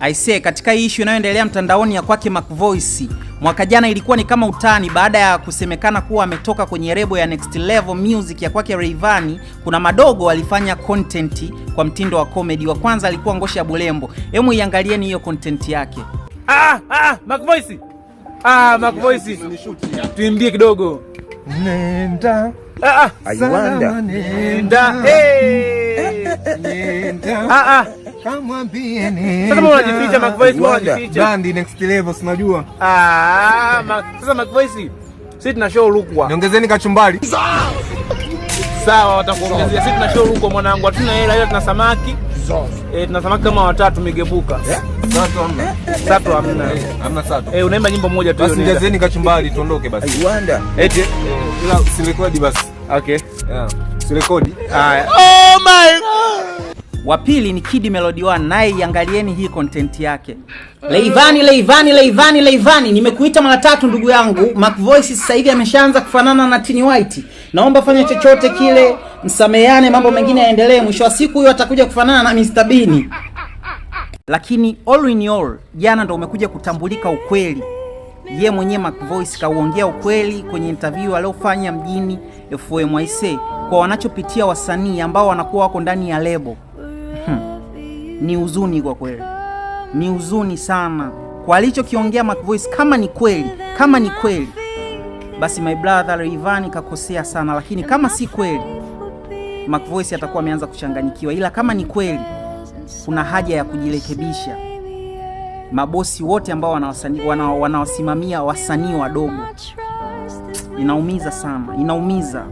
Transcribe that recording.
Aisee, katika hii issue inayoendelea mtandaoni ya kwake Mac Voice, mwaka jana ilikuwa ni kama utani baada ya kusemekana kuwa ametoka kwenye lebo ya Next Level Music ya kwake Rayvanny. Kuna madogo walifanya content kwa mtindo wa comedy. Wa kwanza alikuwa Ngosha Bulembo. Hemu iangalieni hiyo content yake. Mac Voice. Mac Voice. Tuimbie kidogo. Nenda. Aiwanda. Nenda. Nenda. Kamwambie nenda. Sasa mbona unajificha Mac Voice? Unajificha. Brand Next Level unajua. Sasa Mac Voice, sisi tuna show Rukwa. Niongezeni kachumbari. Sawa, watakuongezea. Sisi tuna show Rukwa mwanangu. Hatuna hela ila tuna samaki. Tuna samaki kama watatu migebuka. Sato hamna. Hamna sato. Unaimba nyimbo moja tu hiyo. Basi niongezeni kachumbari tuondoke basi. Aiwanda. Ila usirekodi basi. Okay. Usirekodi. Haya. Oh my. Wa pili ni Kid Melody One, naye iangalieni hii content yake. Rayvanny, nimekuita mara 3 ndugu yangu. Mac Voice sasa hivi ameshaanza kufanana na Tini White. Naomba fanya chochote kile, msameane, mambo mengine yaendelee. Mwisho wa siku huyo atakuja kufanana na Mr Bean. Lakini all in all, jana ndo umekuja kutambulika ukweli. Ye mwenyewe Mac Voice kauongea ukweli kwenye interview aliofanya mjini FOMYC kwa wanachopitia wasanii ambao wanakuwa wako ndani ya lebo. Ni huzuni kwa kweli. Ni huzuni sana kwa alichokiongea Mac Voice. Kama ni kweli, basi my brother Rayvanny kakosea sana, lakini kama si kweli, Mac Voice atakuwa ameanza kuchanganyikiwa. Ila kama ni kweli, kuna haja ya kujirekebisha. Mabosi wote ambao wanawasimamia wasanii wadogo, inaumiza sana, inaumiza.